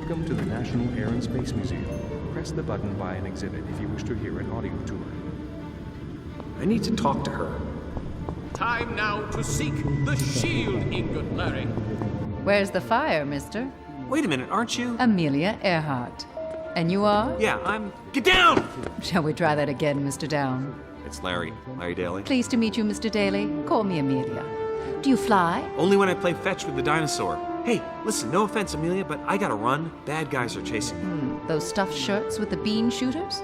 Welcome to the National Air and Space Museum. Press the button by an exhibit if you wish to hear an audio tour. I need to talk to her. Time now to seek the shield ingot, Larry. Where's the fire, mister? Wait a minute, aren't you? Amelia Earhart. And you are? Yeah, I'm... Get down! Shall we try that again, Mr. Down? It's Larry. Larry Daly. Pleased to meet you, Mr. Daly. Call me Amelia. Do you fly? Only when I play fetch with the dinosaur. Hey, listen, no offense, Amelia, but I gotta run. Bad guys are chasing me. Those stuffed shirts with the bean shooters?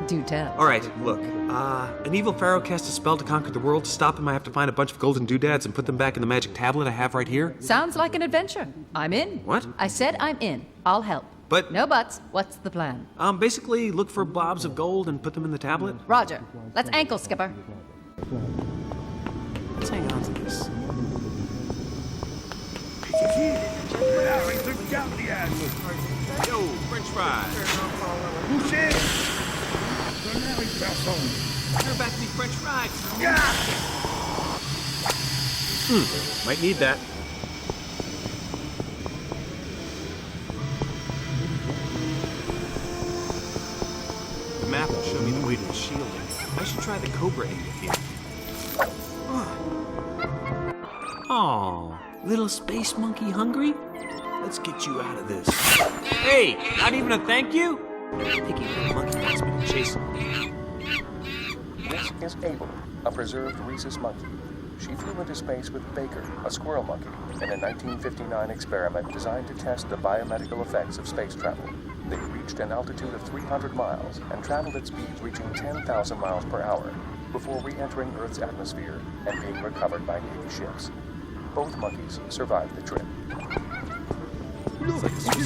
Do tell. All right, look. An evil pharaoh cast a spell to conquer the world. To stop him, I have to find a bunch of golden doodads and put them back in the magic tablet I have right here. Sounds like an adventure. I'm in. What? I said I'm in. I'll help. But... No buts. What's the plan? Basically, look for blobs of gold and put them in the tablet. Roger. Let's ankle, Skipper. Let's hang on to this. Yo, French fries. Turn back to be French fries. Might need that. The map will show me the way to the shielding. I should try the Cobra angle here. Oh, little space monkey hungry? Let's get you out of this. Hey, not even a thank you? Picky little monkey wants me to chase him. This is Abel, a preserved rhesus monkey. She flew into space with Baker, a squirrel monkey, in a 1959 experiment designed to test the biomedical effects of space travel. They reached an altitude of 300 miles and traveled at speeds reaching 10,000 miles per hour before re-entering Earth's atmosphere and being recovered by Navy ships. Both monkeys survived the trip. Pizzazz!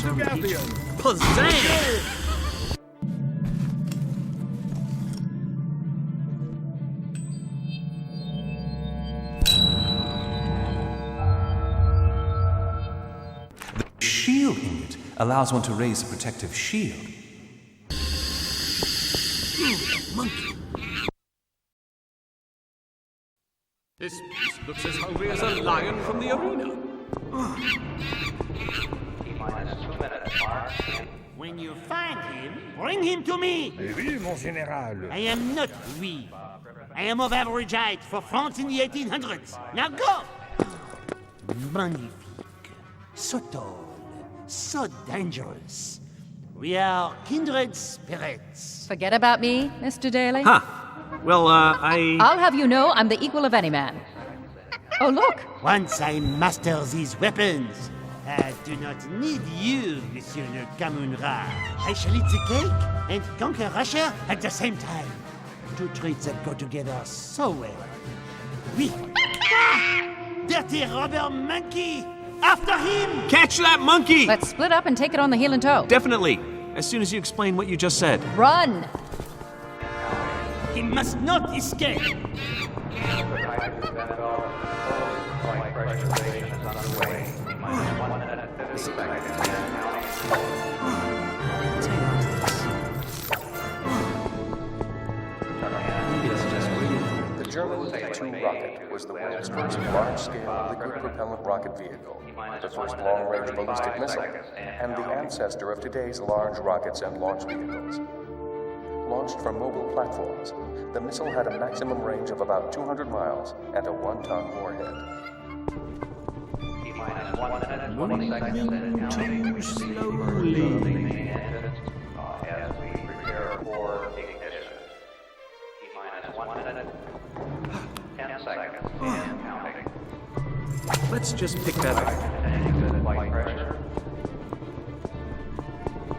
The shield ingot allows one to raise a protective shield. Monkey. This looks as hungry as a lion from the arena. When you find him, bring him to me. Oui, mon général. I am not weak. I am of average height for France in the 1800s. Now go! Magnifique. So tall. So dangerous. We are kindred spirits. Forget about me, Mr. Daly. Huh. Well, I'll have you know I'm the equal of any man. Oh, look. Once I master these weapons, I do not need you, Monsieur le Camunra. I shall eat the cake and conquer Russia at the same time. Two traits that go together so well. Oui. Ah! Dirty rubber monkey! After him! Catch that monkey! Let's split up and take it on the heel and toe. Definitely. As soon as you explain what you just said. Run! He must not escape! The German V-2 rocket was the world's first large-scale liquid propellant rocket vehicle, the first long-range ballistic missile, and the ancestor of today's large rockets and launch vehicles. Launched from mobile platforms, the missile had a maximum range of about 200 miles and a 1-ton warhead. Too slowly. As we prepare for ignition. T-1 minute, 10 seconds, and counting. Let's just pick that up. Flight pressure.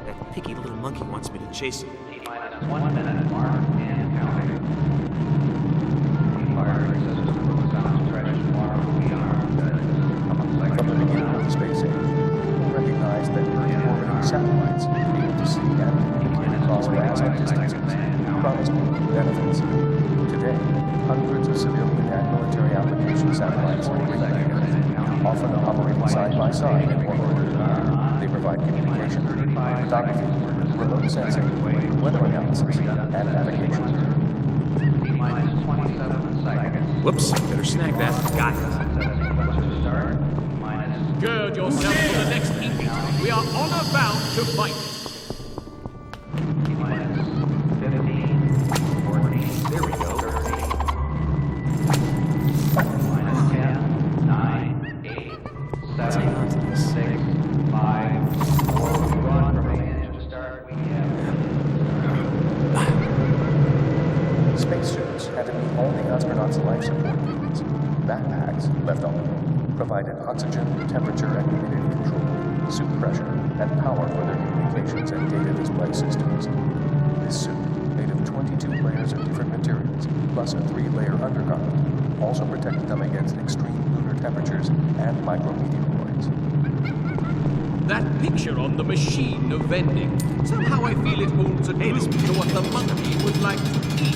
That picky little monkey wants me to chase him. T-1 minute mark and counting. Firing system concentration mark. We are good. From the beginning of the space age, people recognized that Earth-orbiting satellites, able to see and communicate across vast distances, promised new benefits. Today, hundreds of civilian and military application satellites orbit the Earth, often operating side by side in one orbit. They provide communication, photography, remote sensing, weather analysis, and navigation. Whoops, better snag that. Got it. Gird yourself for the next ingot. We are honor bound to fight. Minus 15, 14, There we go. 13. Minus 10, 9, 8, 7, 6, 5, 4, 1. From engine to start, we have... Spacesuits had to meet all the astronauts' life support needs. Backpacks, left on the moon, provided oxygen, temperature and humidity control, suit pressure, and power for their communications and data display systems. This suit, made of 22 layers of different materials, plus a 3-layer undergarment, also protected them against extreme lunar temperatures and micrometeoroids. That picture on the machine of vending. Somehow I feel it holds a clue to what the monkey would like to eat.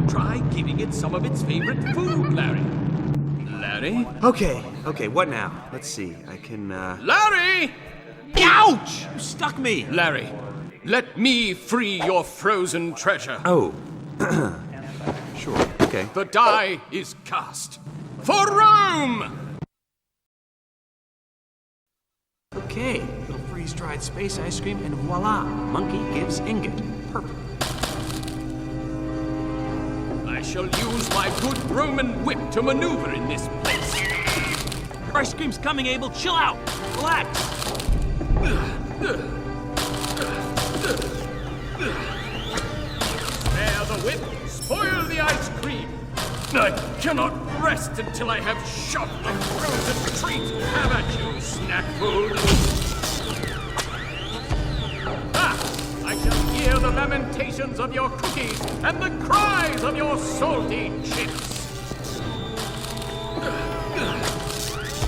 Try giving it some of its favorite food, Larry. Larry? Okay, what now? Let's see. I can, Larry! Ouch! You stuck me! Larry, let me free your frozen treasure. Oh. Sure, okay. The die is cast. For Rome! Okay, little freeze-dried space ice cream, and voila! Monkey gives ingot. Perfect. I shall use my good Roman whip to maneuver in this place. Your ice cream's coming, Abel. Chill out. Relax. Spare the whip, spoil the ice cream. I cannot rest until I have shot the frozen treat. Have at you, snack food. I shall hear the lamentations of your cookies and the cries of your salty chips.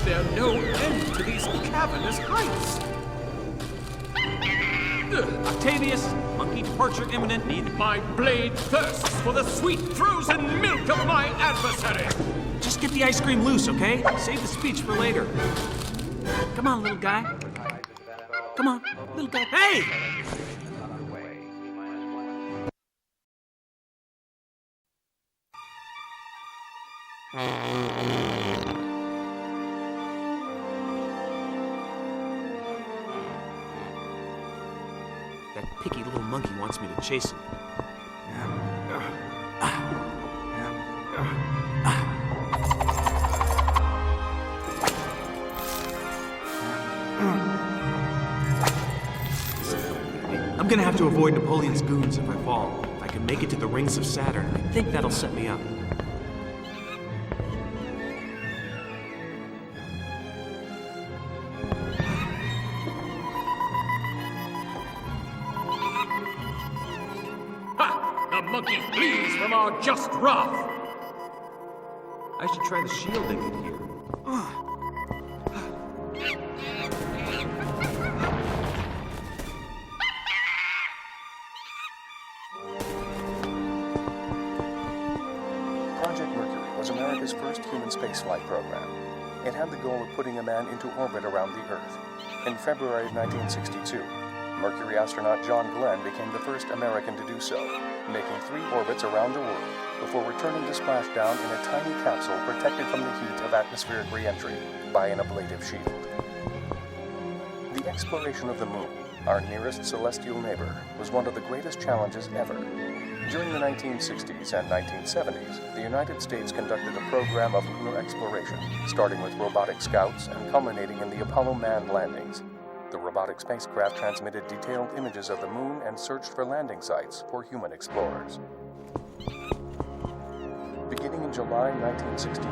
There's no end to these cavernous heights. Octavius, monkey departure imminent. My blade thirsts for the sweet frozen milk of my adversary. Just get the ice cream loose, okay? Save the speech for later. Come on, little guy. Come on, little guy. Hey! That picky little monkey wants me to chase him. I'm gonna have to avoid Napoleon's goons if I fall. If I can make it to the rings of Saturn, I think that'll set me up. The monkey flees from our just wrath. I should try the shield ingot here. Project Mercury was America's first human spaceflight program. It had the goal of putting a man into orbit around the Earth. In February of 1962, Mercury astronaut John Glenn became the first American to do so, making 3 orbits around the world before returning to splash down in a tiny capsule protected from the heat of atmospheric re-entry by an ablative shield. The exploration of the moon, our nearest celestial neighbor, was one of the greatest challenges ever. During the 1960s and 1970s, the United States conducted a program of lunar exploration, starting with robotic scouts and culminating in the Apollo manned landings. The robotic spacecraft transmitted detailed images of the moon and searched for landing sites for human explorers. Beginning in July 1969,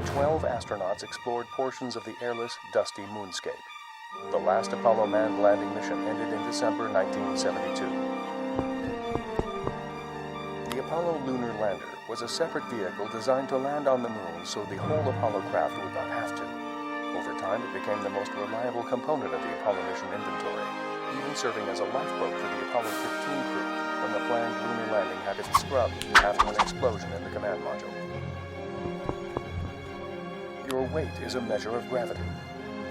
12 astronauts explored portions of the airless, dusty moonscape. The last Apollo manned landing mission ended in December 1972. The Apollo lunar lander was a separate vehicle designed to land on the moon so the whole Apollo craft would not have to. Over time, it became the most reliable component of the Apollo mission inventory, even serving as a lifeboat for the Apollo 15 crew when the planned lunar landing had to be scrubbed after an explosion in the command module. Your weight is a measure of gravity.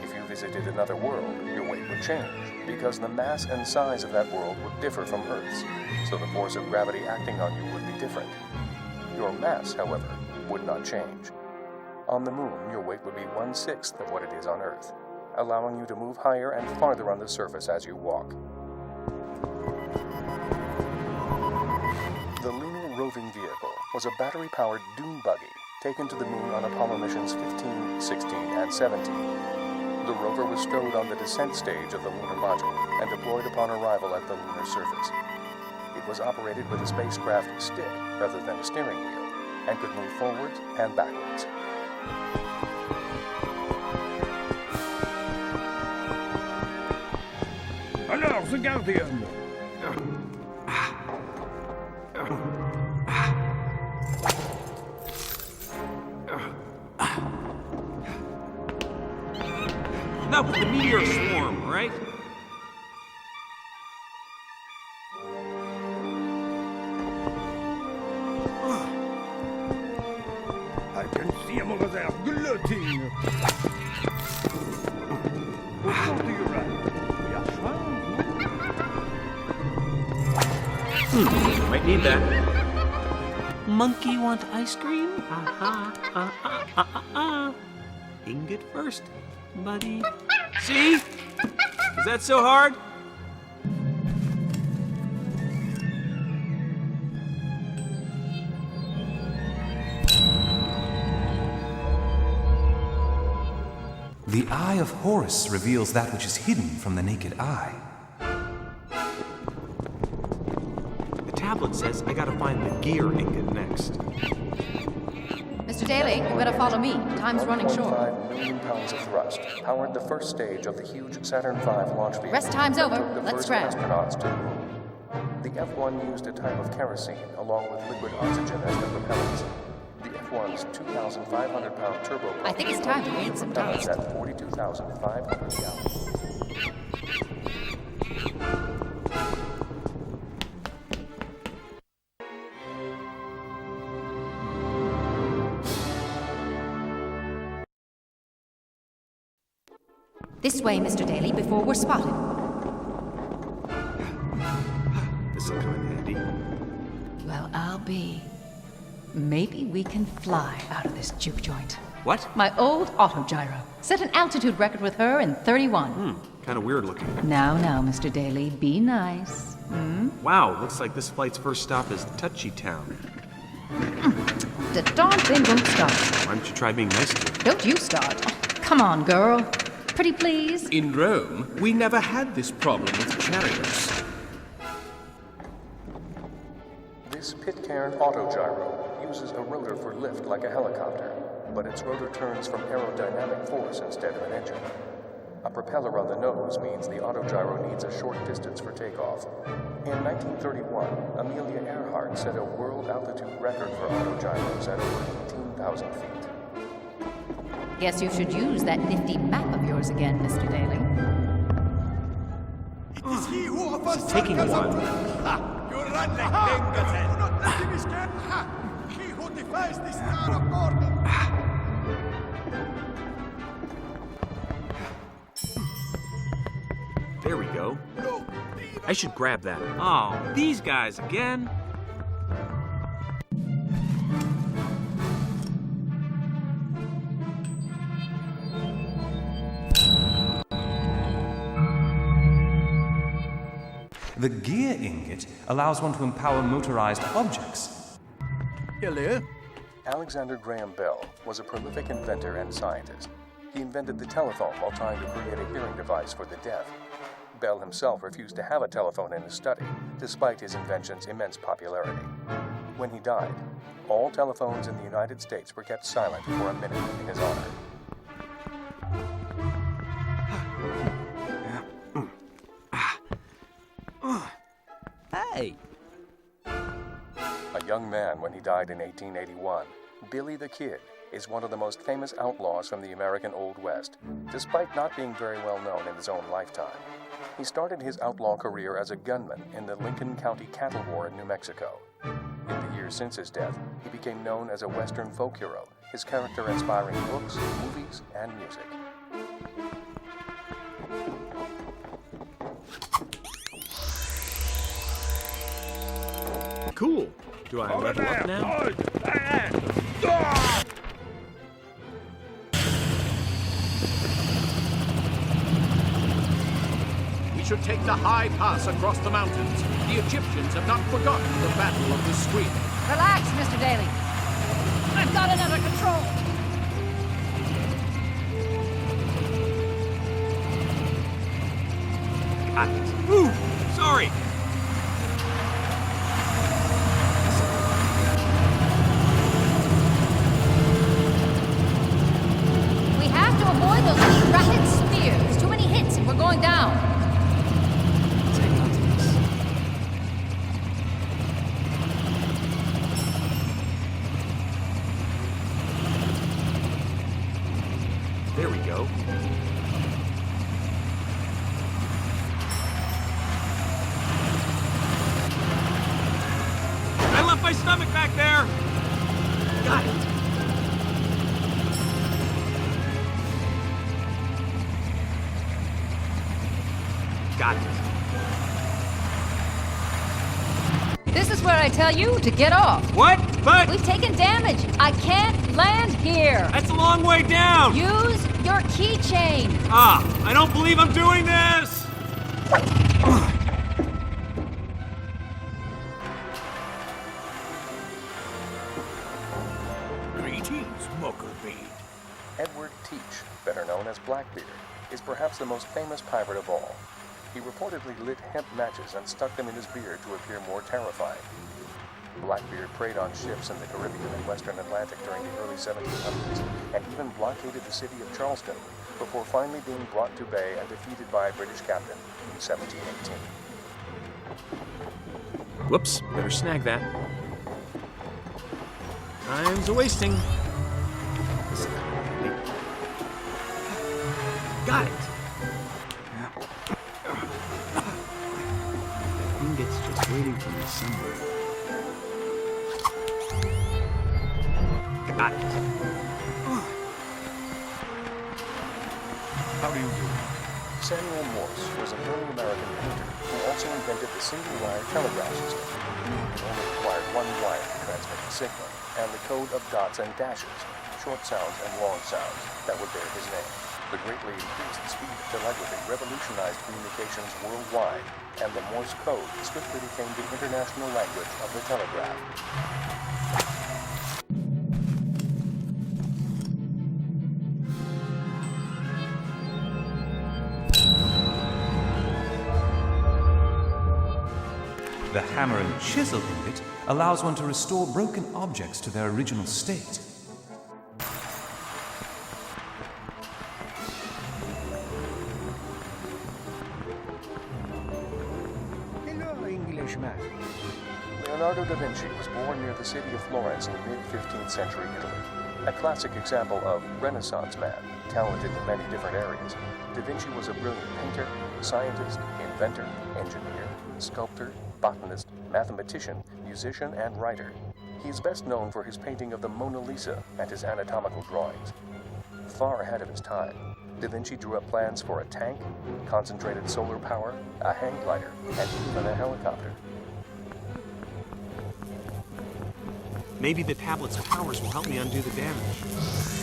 If you visited another world, your weight would change, because the mass and size of that world would differ from Earth's, so the force of gravity acting on you would be different. Your mass, however, would not change. On the moon, your weight would be 1/6 of what it is on Earth, allowing you to move higher and farther on the surface as you walk. The Lunar roving vehicle was a battery-powered dune buggy taken to the moon on Apollo missions 15, 16, and 17. The rover was stowed on the descent stage of the lunar module and deployed upon arrival at the lunar surface. It was operated with a spacecraft stick rather than a steering wheel and could move forwards and backwards. Alors, the Guardian! That was the meteor swarm, right? I can see him over there, gloating! We'll go to your right. We are shrines, Might need that. Monkey want ice cream? Ingot first, buddy. See? Is that so hard? The Eye of Horus reveals that which is hidden from the naked eye. The tablet says I gotta find the gear ingot next. Mr. Daly, you better follow me. Time's running short. 1.5 million pounds of thrust powered the first stage of the huge Saturn V launch vehicle. Rest time's over. that took the Let's first scram. astronauts to the moon. The F-1 used a type of kerosene along with liquid oxygen as the propellants. The F-1's 2,500-pound turbo I think it's time to read some propellants toast. at 42,500 gallons. This way, Mr. Daly, before we're spotted. This'll come in handy. Well, I'll be. Maybe we can fly out of this juke joint. What? My old autogyro. Set an altitude record with her in 31. Kind of weird looking. Now, Mr. Daly, be nice. Wow, looks like this flight's first stop is Touchy Town. The darn thing won't start. Why don't you try being nice to her? Don't you start. Come on, girl. Pretty please. In Rome, we never had this problem with chariots. This Pitcairn autogyro uses a rotor for lift like a helicopter, but its rotor turns from aerodynamic force instead of an engine. A propeller on the nose means the autogyro needs a short distance for takeoff. In 1931, Amelia Earhart set a world altitude record for autogyros at over 18,000 feet. Guess you should use that nifty map of yours again, Mr. Daly. It's taking a while. You run like Bengazel. Do not let him escape. He who defies the star of Gordon. There we go. I should grab that. Oh, these guys again? The gear ingot allows one to empower motorized objects. Hello. Alexander Graham Bell was a prolific inventor and scientist. He invented the telephone while trying to create a hearing device for the deaf. Bell himself refused to have a telephone in his study, despite his invention's immense popularity. When he died, all telephones in the United States were kept silent for a minute in his honor. Hey! A young man when he died in 1881, Billy the Kid is one of the most famous outlaws from the American Old West, despite not being very well known in his own lifetime. He started his outlaw career as a gunman in the Lincoln County Cattle War in New Mexico. In the years since his death, he became known as a Western folk hero, his character inspiring books, movies, and music. Cool. Do I level up now? should take the high pass across the mountains. The Egyptians have not forgotten the Battle of the Screen. Relax, Mr. Daly. I've got it under control. Got it. Ooh, sorry. We have to avoid those ratted spears. Too many hits and we're going down. Let's hang on to this. There we go. I left my stomach back there! Got it. Got it. This is where I tell you to get off. What? But We've taken damage. I can't land here. that's a long way down! Use your keychain. Ah, I don't believe I'm doing this! Greetings, Mugglebeard. Edward Teach, better known as Blackbeard, is perhaps the most famous pirate of all. He reportedly lit hemp matches and stuck them in his beard to appear more terrifying. Blackbeard preyed on ships in the Caribbean and Western Atlantic during the early 1700s, and even blockaded the city of Charleston before finally being brought to bay and defeated by a British captain in 1718. Whoops, better snag that. Time's a wasting. Listen, hey. Got it. That inget's just waiting for me somewhere. Got it. How do you do? Samuel Morse was an early American painter who also invented the single-wire telegraph system. It only required one wire to transmit the signal, and the code of dots and dashes, short sounds and long sounds, that would bear his name. The greatly increased speed of telegraphy revolutionized communications worldwide, and the Morse code swiftly became the international language of the telegraph. The hammer and chisel ingot allows one to restore broken objects to their original state. Hello, Englishman. Leonardo da Vinci was born near the city of Florence in mid-15th century Italy. A classic example of Renaissance man, talented in many different areas. Da Vinci was a brilliant painter, scientist, inventor, engineer, sculptor, botanist, mathematician, musician, and writer. He is best known for his painting of the Mona Lisa and his anatomical drawings. Far ahead of his time, Da Vinci drew up plans for a tank, concentrated solar power, a hang glider, and even a helicopter. Maybe the tablet's powers will help me undo the damage.